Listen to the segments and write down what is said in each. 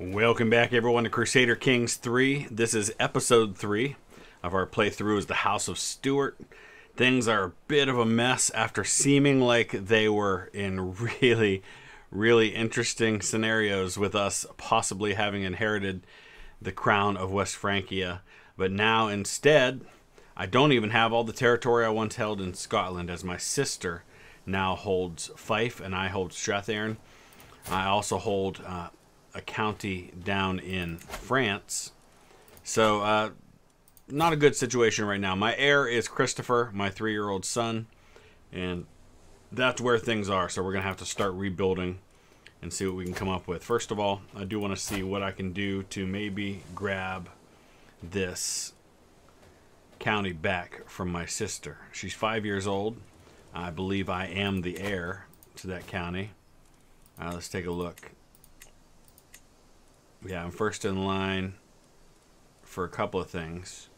Welcome back, everyone, to Crusader Kings 3. This is episode 3 of our playthrough as the House of Stewart. Things are a bit of a mess after seeming like they were in really interesting scenarios with us possibly having inherited the crown of West Francia. But now instead, I don't even have all the territory I once held in Scotland, as my sister now holds Fife and I hold Strathairn. I also hold a county down in France. So not a good situation right now. My heir is Christopher, my 3-year-old son, and that's where things are. So we're gonna have to start rebuilding and see what we can come up with. First of all, I do want to see what I can do to maybe grab this county back from my sister. She's 5 years old. I believe I am the heir to that county. Let's take a look. Yeah, I'm first in line for a couple of things,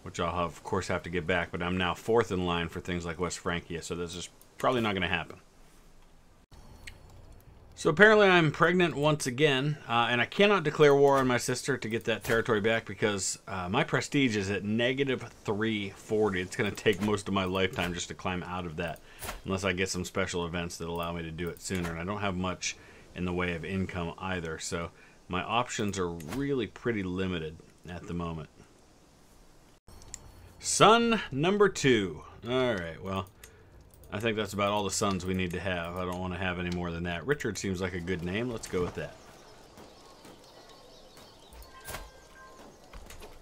which I'll of course have to get back, but I'm now 4th in line for things like West Francia, so this is probably not going to happen. So apparently I'm pregnant once again, and I cannot declare war on my sister to get that territory back because my prestige is at -340. It's going to take most of my lifetime just to climb out of that, unless I get some special events that allow me to do it sooner, and I don't have much in the way of income either, so my options are really pretty limited at the moment. Son number 2. Alright, well, I think that's about all the sons we need to have. I don't want to have any more than that. Richard seems like a good name. Let's go with that.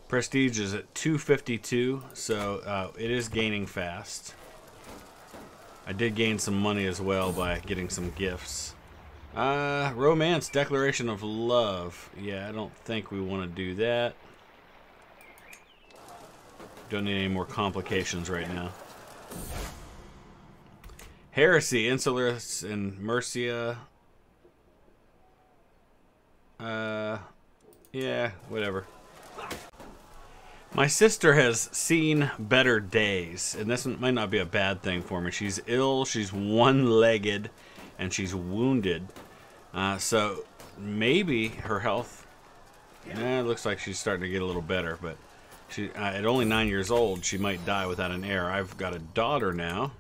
Prestige is at 252, so it is gaining fast. I did gain some money as well by getting some gifts. Romance, declaration of love. Yeah, I don't think we want to do that. Don't need any more complications right now. Heresy, Insularus and Mercia. Yeah, whatever. My sister has seen better days, and this might not be a bad thing for me. She's ill, she's one-legged, and she's wounded. So maybe her health, it looks like she's starting to get a little better, but she, at only 9 years old, she might die without an heir. I've got a daughter now.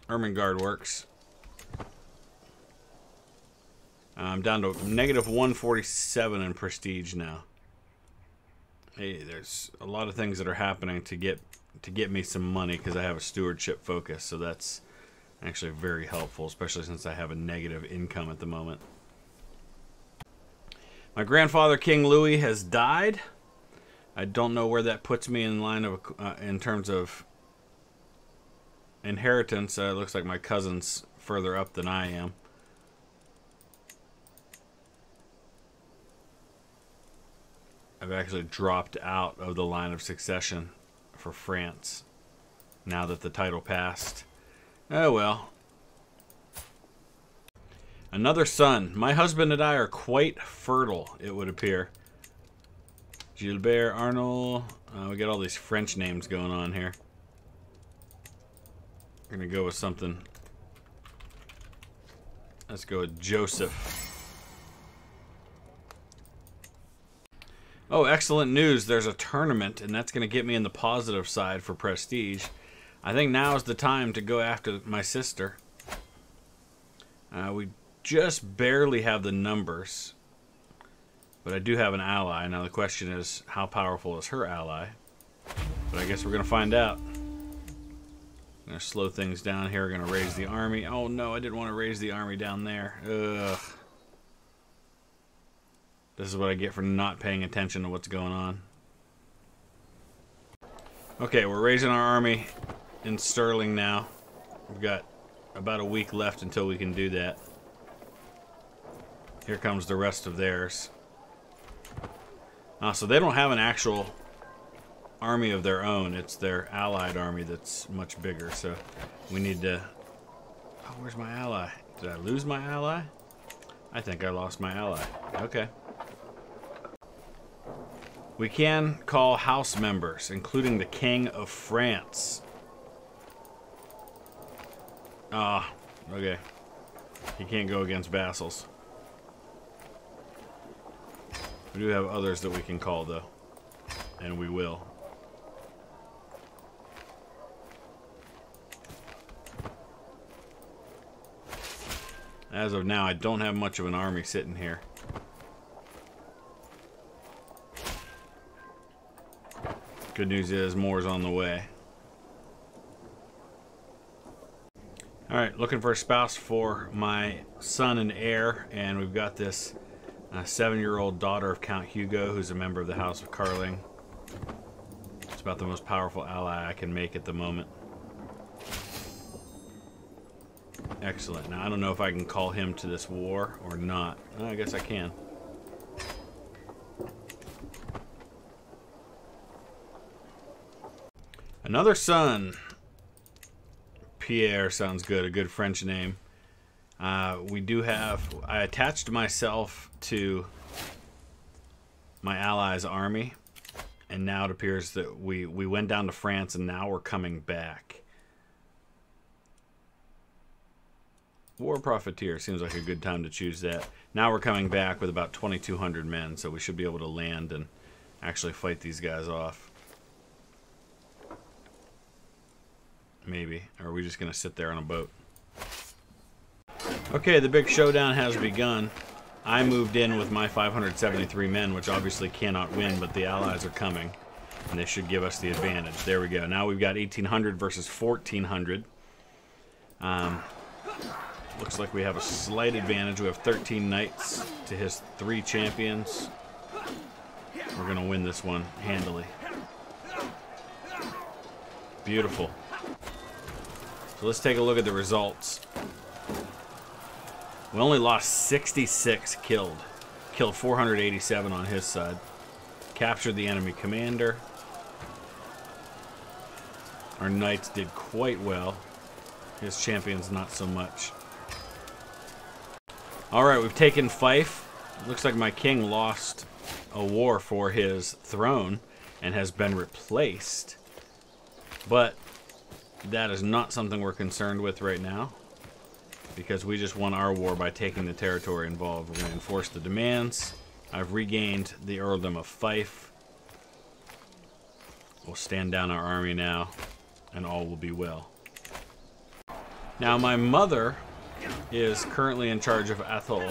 Ermengarde works. I'm down to -147 in prestige now. Hey, there's a lot of things that are happening to get me some money because I have a stewardship focus, so that's actually very helpful, especially since I have a negative income at the moment. My grandfather, King Louis, has died. I don't know where that puts me in line of in terms of inheritance. It looks like my cousin's further up than I am. I've actually dropped out of the line of succession for France now that the title passed. Oh well. Another son. My husband and I are quite fertile, it would appear. Gilbert, Arnold. We got all these French names going on here. We're gonna go with something. Let's go with Joseph. Oh, excellent news. There's a tournament, and that's going to get me in the positive side for prestige. I think now is the time to go after my sister. We just barely have the numbers, but I do have an ally. Now the question is, how powerful is her ally? But I guess we're going to find out. I'm going to slow things down here. We're going to raise the army. Oh no, I didn't want to raise the army down there. Ugh. This is what I get for not paying attention to what's going on. Okay, we're raising our army in sterling now. We've got about a week left until we can do that. Here comes the rest of theirs. So they don't have an actual army of their own. It's their allied army that's much bigger. So we need to... Oh, where's my ally? Did I lose my ally? I think I lost my ally. Okay. We can call house members, including the King of France. Okay. He can't go against vassals. We do have others that we can call, though. And we will. As of now, I don't have much of an army sitting here. Good news is more's on the way. Alright, looking for a spouse for my son and heir, and we've got this 7-year-old daughter of Count Hugo, who's a member of the House of Carling. It's about the most powerful ally I can make at the moment. Excellent. Now, I don't know if I can call him to this war or not. Oh, I guess I can. Another son. Pierre sounds good. A good French name. We do have... I attached myself to my allies' army. And now it appears that we went down to France and now we're coming back. War Profiteer seems like a good time to choose that. Now we're coming back with about 2,200 men, so we should be able to land and actually fight these guys off. Maybe. Or are we just going to sit there on a boat? Okay, the big showdown has begun. I moved in with my 573 men, which obviously cannot win, but the allies are coming. And they should give us the advantage. There we go. Now we've got 1,800 versus 1,400. Looks like we have a slight advantage. We have 13 knights to his 3 champions. We're going to win this one handily. Beautiful. So let's take a look at the results. We only lost 66 killed. Killed 487 on his side. Captured the enemy commander. Our knights did quite well. His champions not so much. Alright, we've taken Fife. Looks like my king lost a war for his throne and has been replaced. But that is not something we're concerned with right now, because we just won our war by taking the territory involved. We're going to enforce the demands. I've regained the earldom of Fife. We'll stand down our army now, and all will be well. Now, my mother is currently in charge of Athol.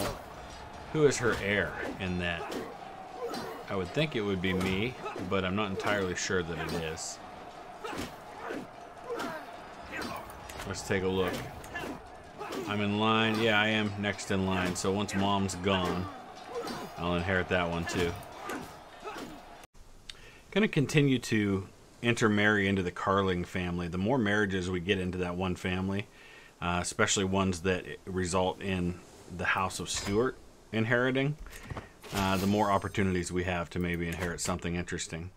Who is her heir in that? I would think it would be me, but I'm not entirely sure that it is. Let's take a look. I'm in line. Yeah, I am next in line. So once mom's gone, I'll inherit that one too. Going to continue to intermarry into the Carling family. The more marriages we get into that one family, especially ones that result in the House of Stewart inheriting, the more opportunities we have to maybe inherit something interesting.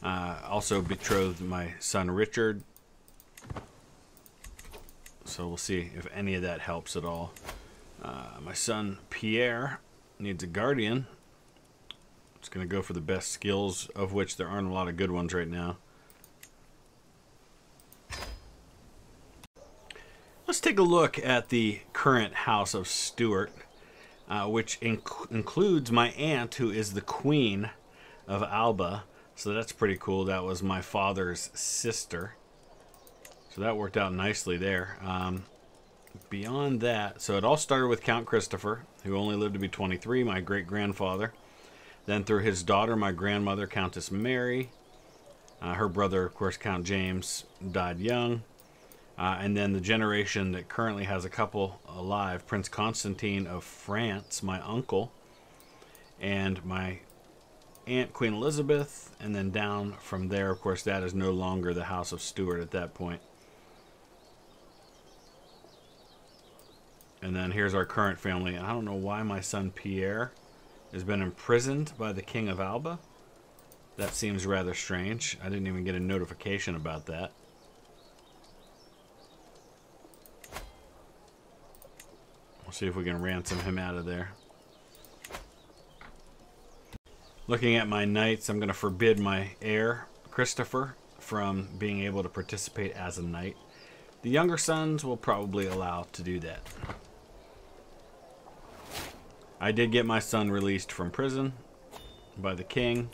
Also betrothed my son Richard, so we'll see if any of that helps at all. My son Pierre needs a guardian. Just going to go for the best skills, of which there aren't a lot of good ones right now. Let's take a look at the current House of Stewart, which includes my aunt, who is the Queen of Alba. So that's pretty cool. That was my father's sister. So that worked out nicely there. Beyond that, so it all started with Count Christopher, who only lived to be 23, my great-grandfather. Then through his daughter, my grandmother, Countess Mary. Her brother, of course, Count James, died young. And then the generation that currently has a couple alive, Prince Constantine of France, my uncle, and my aunt, Queen Elizabeth, and then down from there, of course, that is no longer the House of Stewart at that point. And then here's our current family. I don't know why my son Pierre has been imprisoned by the King of Alba. That seems rather strange. I didn't even get a notification about that. We'll see if we can ransom him out of there. Looking at my knights, I'm going to forbid my heir, Christopher, from being able to participate as a knight. The younger sons will probably allow to do that. I did get my son released from prison by the king.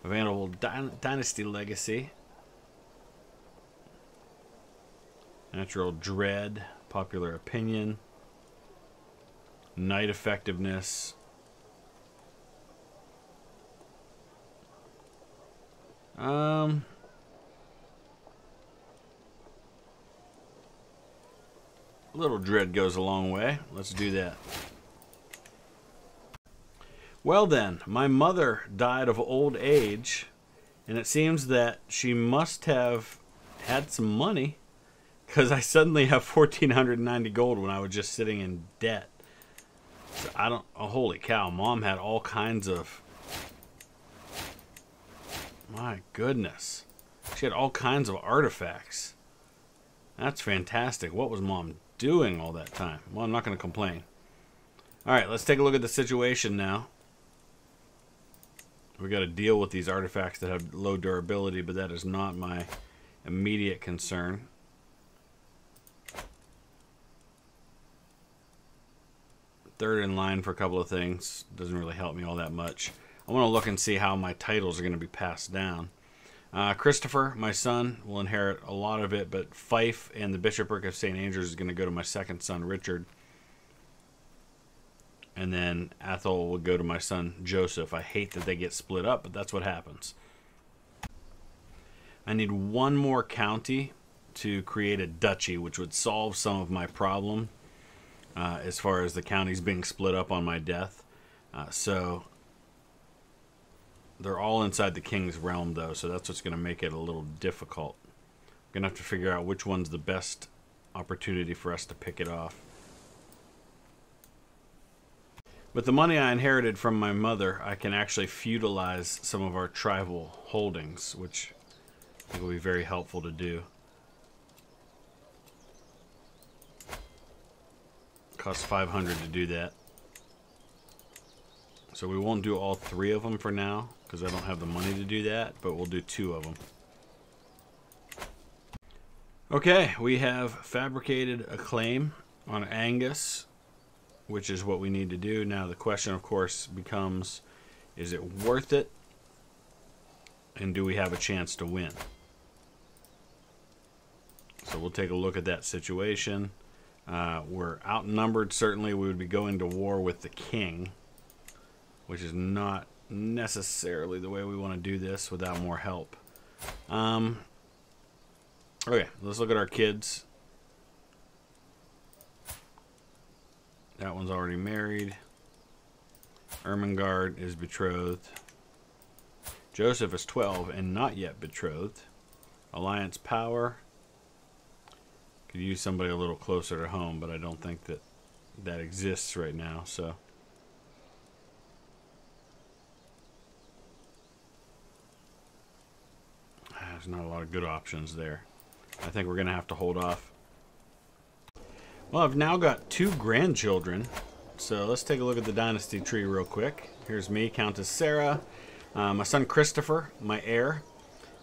Available dynasty legacy. Natural dread. Popular opinion. Knight effectiveness. A little dread goes a long way. Let's do that. Well then, my mother died of old age, and it seems that she must have had some money, because I suddenly have 1,490 gold when I was just sitting in debt. So I don't... Oh, holy cow, Mom had all kinds of... My goodness. She had all kinds of artifacts. That's fantastic. What was Mom doing all that time? Well, I'm not going to complain. Alright, let's take a look at the situation now. We got to deal with these artifacts that have low durability, but that is not my immediate concern. Third in line for a couple of things. Doesn't really help me all that much. I want to look and see how my titles are going to be passed down. Christopher, my son, will inherit a lot of it, but Fife and the Bishopric of St. Andrews is going to go to my second son, Richard. And then Athol will go to my son, Joseph. I hate that they get split up, but that's what happens. I need one more county to create a duchy, which would solve some of my problem as far as the counties being split up on my death. So they're all inside the king's realm, though, so that's what's going to make it a little difficult. I'm going to have to figure out which one's the best opportunity for us to pick it off. With the money I inherited from my mother, I can actually feudalize some of our tribal holdings, which I think will be very helpful to do. Costs 500 to do that. So we won't do all 3 of them for now, because I don't have the money to do that, but we'll do 2 of them. Okay, we have fabricated a claim on Angus, which is what we need to do. Now the question, of course, becomes, is it worth it? And do we have a chance to win? So we'll take a look at that situation. We're outnumbered, certainly. We would be going to war with the king, which is not necessarily the way we want to do this without more help. Okay, let's look at our kids. That one's already married. Ermengarde is betrothed. Joseph is 12 and not yet betrothed. Alliance power. Could use somebody a little closer to home, but I don't think that that exists right now, so. There's not a lot of good options there. I think we're going to have to hold off. Well, I've now got 2 grandchildren, so let's take a look at the dynasty tree real quick. Here's me, Countess Sarah. My son Christopher, my heir,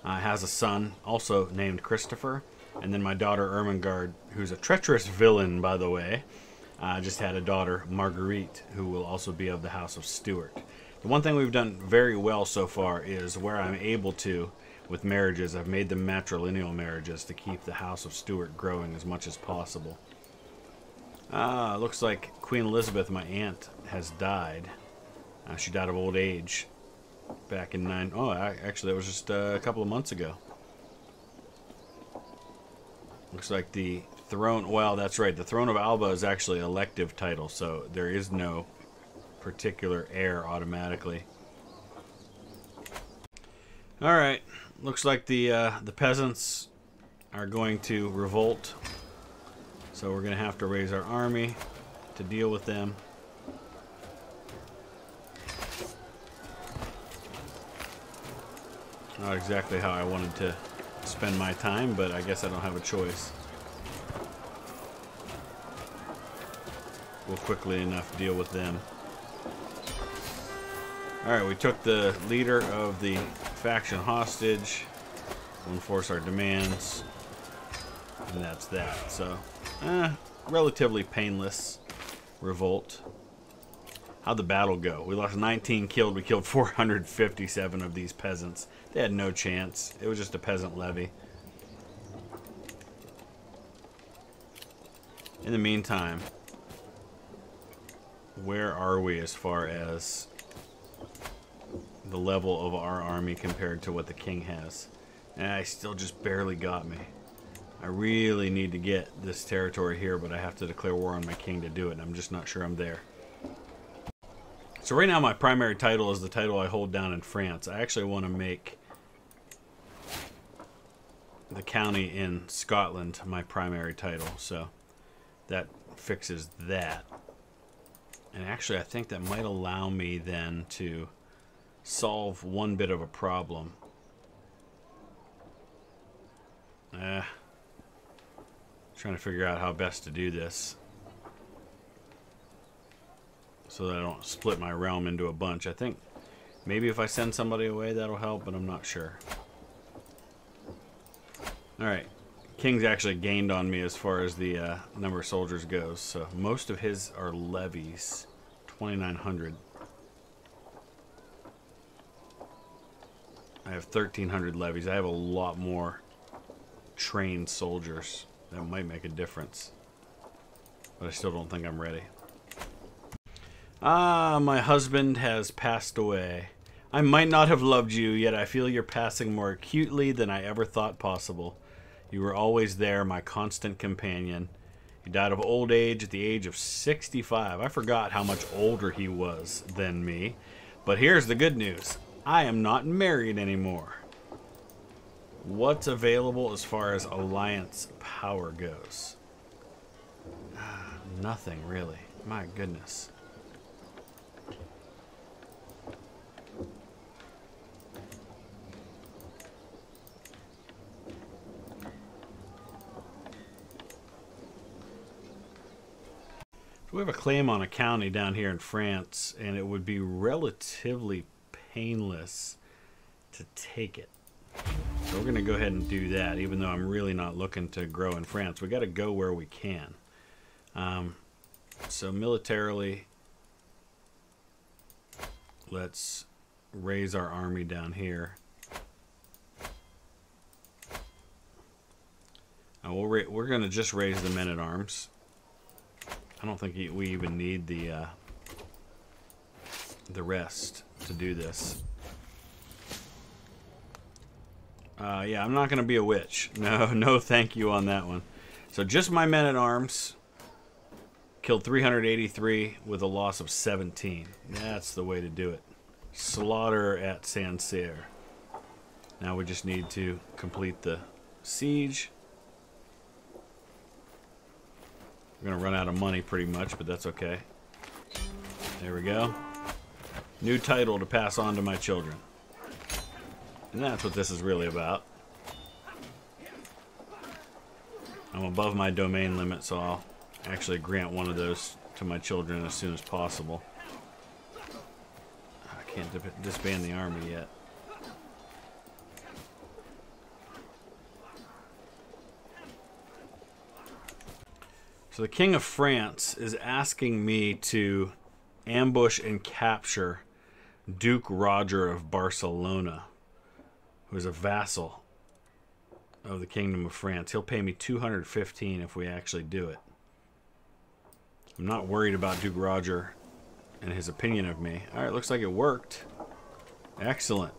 has a son also named Christopher. And then my daughter Ermengarde, who's a treacherous villain, by the way, just had a daughter, Marguerite, who will also be of the House of Stewart. The one thing we've done very well so far is where I'm able to, with marriages, I've made them matrilineal marriages to keep the House of Stewart growing as much as possible. Looks like Queen Elizabeth, my aunt, has died. She died of old age back in actually it was just a couple of months ago. Looks like the throne, well, that's right, the Throne of Alba is actually an elective title, so there is no particular heir automatically. Alright, looks like the peasants are going to revolt, so we're going to have to raise our army to deal with them. Not exactly how I wanted to spend my time, but I guess I don't have a choice. We'll quickly enough deal with them. Alright, we took the leader of the faction hostage. We'll enforce our demands. and that's that. So, relatively painless revolt. How'd the battle go? We lost 19 killed. We killed 457 of these peasants. They had no chance. It was just a peasant levy. In the meantime, where are we as far as the level of our army compared to what the king has? And I still just barely got me. I really need to get this territory here, but I have to declare war on my king to do it, and I'm just not sure I'm there. So right now my primary title is the title I hold down in France. I actually want to make the county in Scotland my primary title, so that fixes that. And actually I think that might allow me then to solve one bit of a problem. Trying to figure out how best to do this so that I don't split my realm into a bunch. I think maybe if I send somebody away that'll help, but I'm not sure. Alright, King's actually gained on me as far as the number of soldiers goes, so most of his are levies, 2,900. I have 1,300 levies. I have a lot more trained soldiers. That might make a difference, but I still don't think I'm ready. My husband has passed away. I might not have loved you, yet I feel you're passing more acutely than I ever thought possible. You were always there, my constant companion. He died of old age at the age of 65. I forgot how much older he was than me. But here's the good news. I am not married anymore. What's available as far as alliance power goes? Nothing, really. My goodness. We have a claim on a county down here in France, and it would be relatively painless to take it. So we're going to go ahead and do that, even though I'm really not looking to grow in France. We got to go where we can. So militarily, let's raise our army down here. We're going to just raise the men-at-arms. I don't think we even need the rest to do this. Yeah, I'm not going to be a witch. No thank you on that one. So just my men-at-arms. Killed 383 with a loss of 17. That's the way to do it. Slaughter at Sancerre. Now we just need to complete the siege. We're going to run out of money pretty much, but that's okay. There we go. New title to pass on to my children. And that's what this is really about. I'm above my domain limit, so I'll actually grant one of those to my children as soon as possible. I can't disband the army yet. So the King of France is asking me to ambush and capture Duke Roger of Barcelona, who is a vassal of the Kingdom of France. He'll pay me 215 if we actually do it. I'm not worried about Duke Roger and his opinion of me. Alright, looks like it worked. Excellent.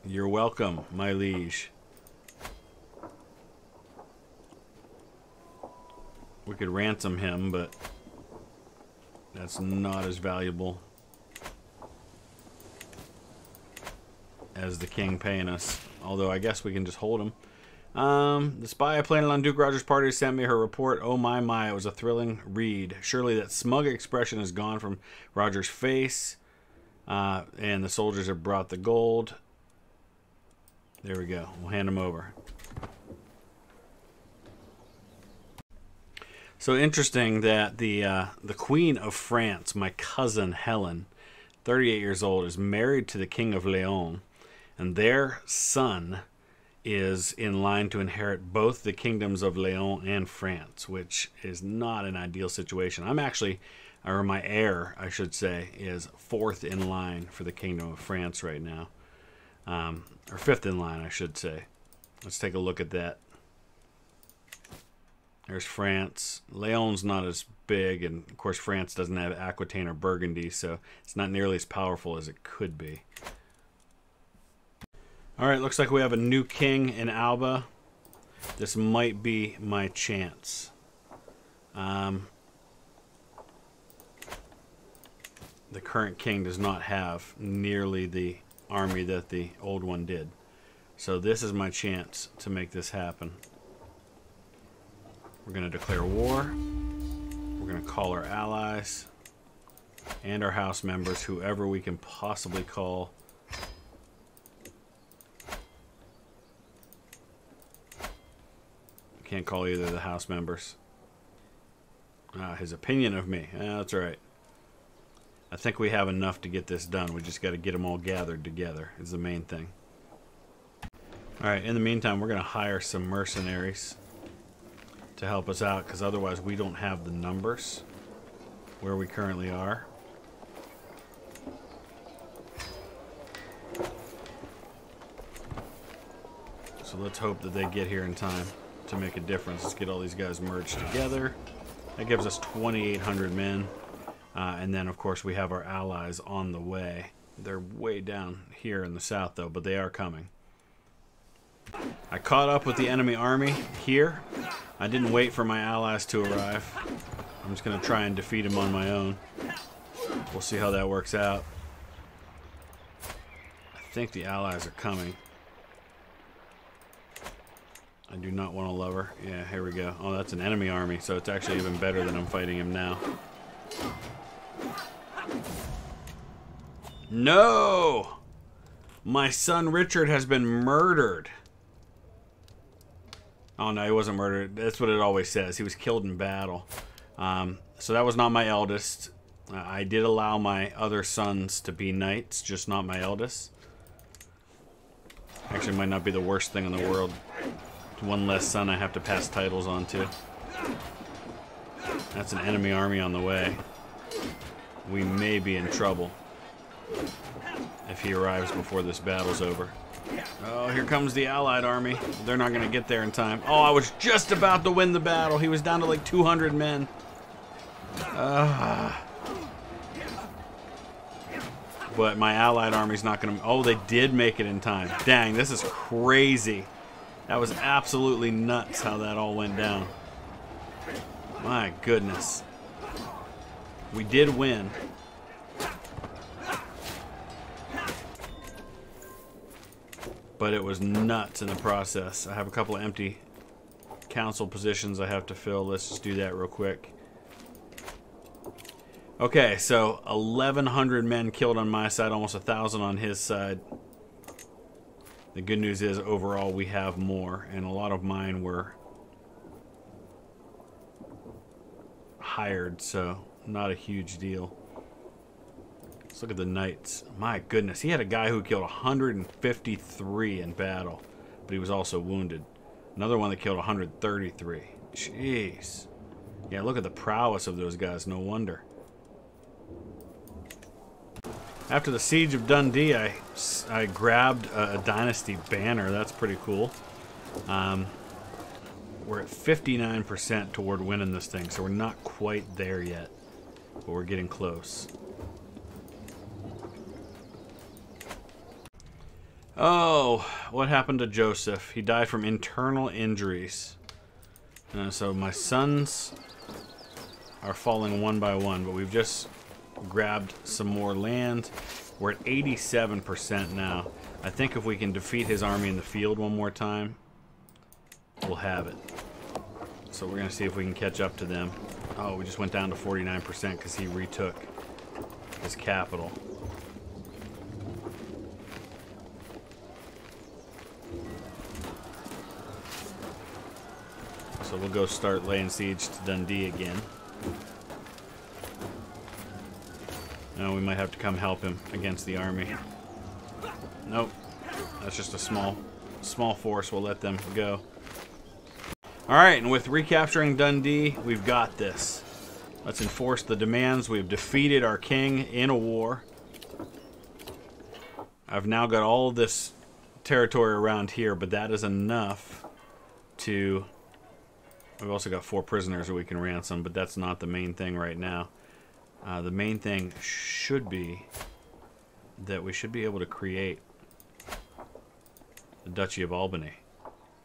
You're welcome, my liege. We could ransom him, but that's not as valuable as the king paying us. Although I guess we can just hold him. The spy planted on Duke Roger's party sent me her report. Oh my, it was a thrilling read. Surely that smug expression is gone from Roger's face. And the soldiers have brought the gold. There we go. We'll hand him over. So interesting that the Queen of France, my cousin Helen, 38 years old, is married to the King of Leon. And their son is in line to inherit both the kingdoms of Leon and France, which is not an ideal situation. I'm actually, or my heir, I should say, is 4th in line for the kingdom of France right now. Or 5th in line, I should say. Let's take a look at that. There's France. Leon's not as big, and of course France doesn't have Aquitaine or Burgundy, so it's not nearly as powerful as it could be. Alright, looks like we have a new king in Alba. This might be my chance. The current king does not have nearly the army that the old one did. So this is my chance to make this happen. We're going to declare war. We're going to call our allies and our house members, whoever we can possibly call. Can't call either of the house members. His opinion of me. That's right. I think we have enough to get this done. We just got to get them all gathered together is the main thing. Alright, in the meantime, we're going to hire some mercenaries to help us out, because otherwise we don't have the numbers where we currently are. So let's hope that they get here in time to make a difference. Let's get all these guys merged together. That gives us 2,800 men. And then, of course, we have our allies on the way. They're way down here in the south, though, but they are coming. I caught up with the enemy army here. I didn't wait for my allies to arrive. I'm just going to try and defeat them on my own. We'll see how that works out. I think the allies are coming. I do not want to love her. Yeah, here we go. Oh, that's an enemy army, so it's actually even better than I'm fighting him now. No! My son Richard has been murdered. Oh, no, he wasn't murdered. That's what it always says. He was killed in battle. So that was not my eldest. I did allow my other sons to be knights, just not my eldest. Actually, might not be the worst thing in the world. One less son I have to pass titles on to. That's an enemy army on the way. We may be in trouble if he arrives before this battle's over. Oh, here comes the allied army. They're not going to get there in time. Oh, I was just about to win the battle. He was down to like 200 men. But my allied army's not going to... Oh, they did make it in time. Dang, this is crazy. That was absolutely nuts how that all went down. My goodness. We did win. But it was nuts in the process. I have a couple of empty council positions I have to fill. Let's just do that real quick. Okay, so 1,100 men killed on my side, almost 1,000 on his side. The good news is, overall, we have more, and a lot of mine were hired, so not a huge deal. Let's look at the knights. My goodness, he had a guy who killed 153 in battle, but he was also wounded. Another one that killed 133. Jeez. Yeah, look at the prowess of those guys, no wonder. After the siege of Dundee, I grabbed a dynasty banner. That's pretty cool. We're at 59% toward winning this thing, so we're not quite there yet, but we're getting close. Oh, what happened to Joseph? He died from internal injuries. So my sons are falling one by one, but we've just grabbed some more land. We're at 87% now. I think if we can defeat his army in the field one more time, we'll have it. So we're going to see if we can catch up to them. Oh, we just went down to 49% because he retook his capital. So we'll go start laying siege to Dundee again. No, we might have to come help him against the army. Nope. That's just a small small force will let them go. Alright, and with recapturing Dundee, we've got this. Let's enforce the demands. We've defeated our king in a war. I've now got all this territory around here, but that is enough to... We've also got 4 prisoners that we can ransom, but that's not the main thing right now. The main thing should be that we should be able to create the Duchy of Albany.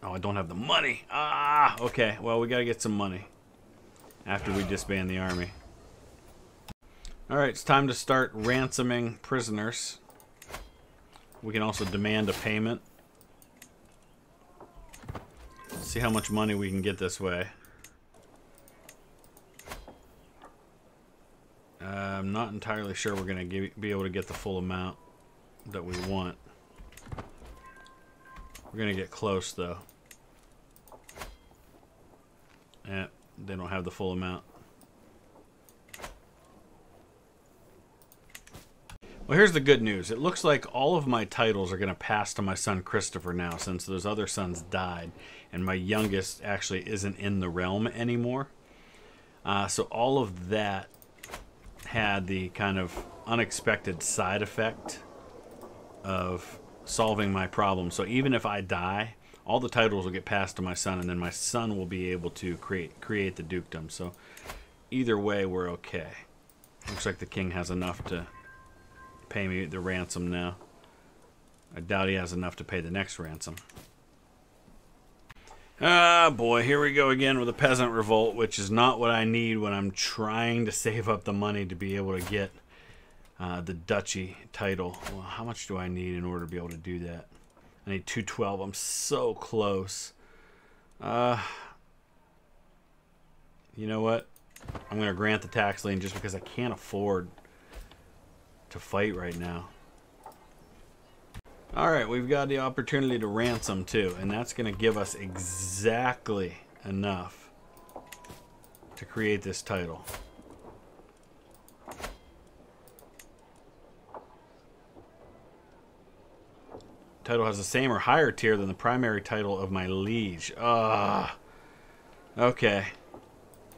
Oh, I don't have the money. Ah, okay. Well, we got to get some money after we disband the army. Alright, it's time to start ransoming prisoners. We can also demand a payment. See how much money we can get this way. I'm not entirely sure we're going to be able to get the full amount that we want. We're going to get close, though. Yeah, they don't have the full amount. Well, here's the good news. It looks like all of my titles are going to pass to my son Christopher now, since those other sons died, and my youngest actually isn't in the realm anymore. So all of that had the kind of unexpected side effect of solving my problem. So even if I die, all the titles will get passed to my son, and then my son will be able to create the dukedom. So either way, we're okay. Looks like the king has enough to pay me the ransom now. I doubt he has enough to pay the next ransom. Ah, boy, here we go again with a peasant revolt, which is not what I need when I'm trying to save up the money to be able to get the duchy title. Well, how much do I need in order to be able to do that? I need 212. I'm so close. You know what? I'm going to grant the tax lien just because I can't afford to fight right now. Alright, we've got the opportunity to ransom too, and that's going to give us exactly enough to create this title. Title has the same or higher tier than the primary title of my liege. Okay.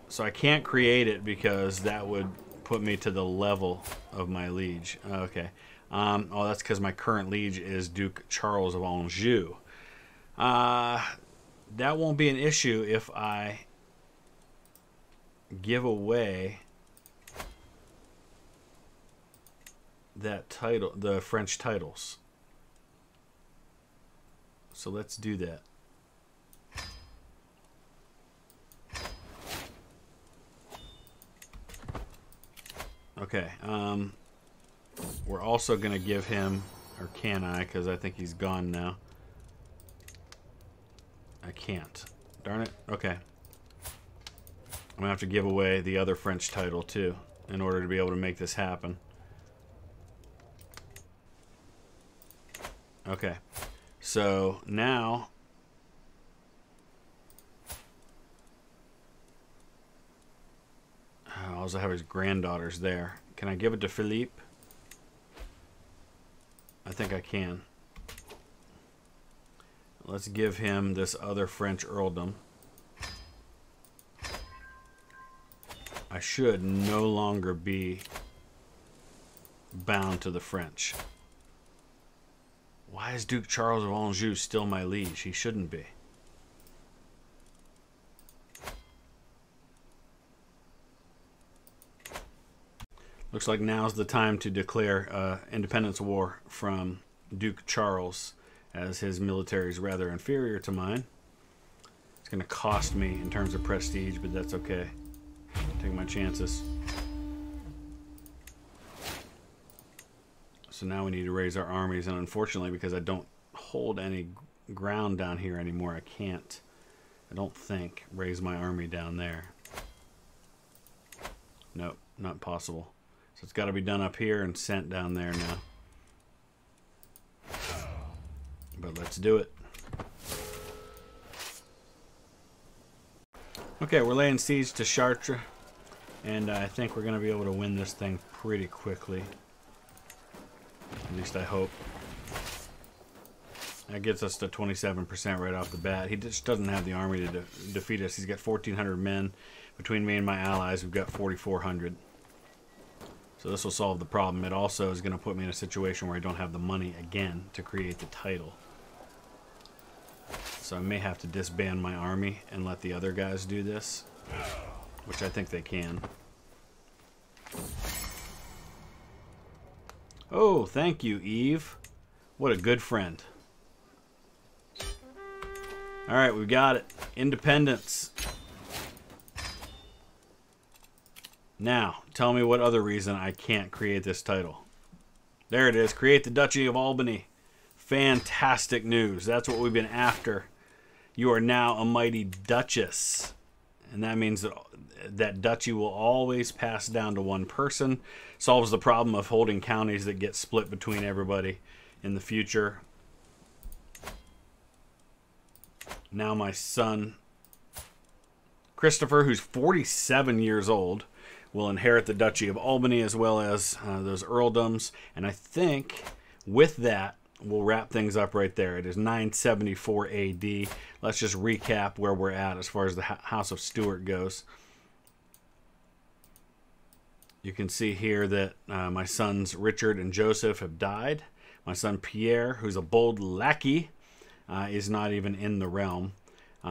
So I can't create it because that would put me to the level of my liege. Okay. Oh, that's because my current liege is Duke Charles of Anjou. That won't be an issue if I give away that title, the French titles. So let's do that. Okay, we're also going to give him, or can I, because I think he's gone now. I can't. Darn it. Okay. I'm going to have to give away the other French title, too, in order to be able to make this happen. Okay. So, now... I also have his granddaughters there. Can I give it to Philippe? I think I can. Let's give him this other French earldom. I should no longer be bound to the French. Why is Duke Charles of Anjou still my liege? He shouldn't be. Looks like now's the time to declare independence war from Duke Charles, as his military is rather inferior to mine. It's going to cost me in terms of prestige, but that's okay. Take my chances. So now we need to raise our armies, and unfortunately, because I don't hold any ground down here anymore, I can't, I don't think, raise my army down there. Nope, not possible. So it's got to be done up here and sent down there now. But let's do it. Okay, we're laying siege to Chartres, and I think we're going to be able to win this thing pretty quickly. At least I hope. That gets us to 27% right off the bat. He just doesn't have the army to defeat us. He's got 1,400 men. Between me and my allies, we've got 4,400. So this will solve the problem. It also is going to put me in a situation where I don't have the money again to create the title. So I may have to disband my army and let the other guys do this, which I think they can. Oh, thank you, Eve. What a good friend. All right, we've got it. Independence. Now, tell me what other reason I can't create this title. There it is. Create the Duchy of Albany. Fantastic news. That's what we've been after. You are now a mighty duchess. And that means that that duchy will always pass down to one person. Solves the problem of holding counties that get split between everybody in the future. Now my son, Christopher, who's 47 years old, will inherit the Duchy of Albany as well as those earldoms. And I think with that, we'll wrap things up right there. It is 974 AD. Let's just recap where we're at as far as the House of Stewart goes. You can see here that my sons Richard and Joseph have died. My son Pierre, who's a bold lackey, is not even in the realm.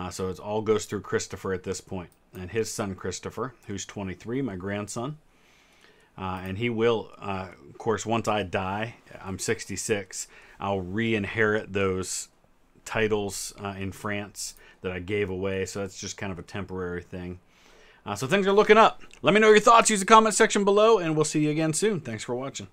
So it all goes through Christopher at this point. And his son Christopher, who's 23, my grandson. And he will, of course, once I die, I'm 66, I'll re-inherit those titles in France that I gave away. So that's just kind of a temporary thing. So things are looking up. Let me know your thoughts. Use the comment section below, and we'll see you again soon. Thanks for watching.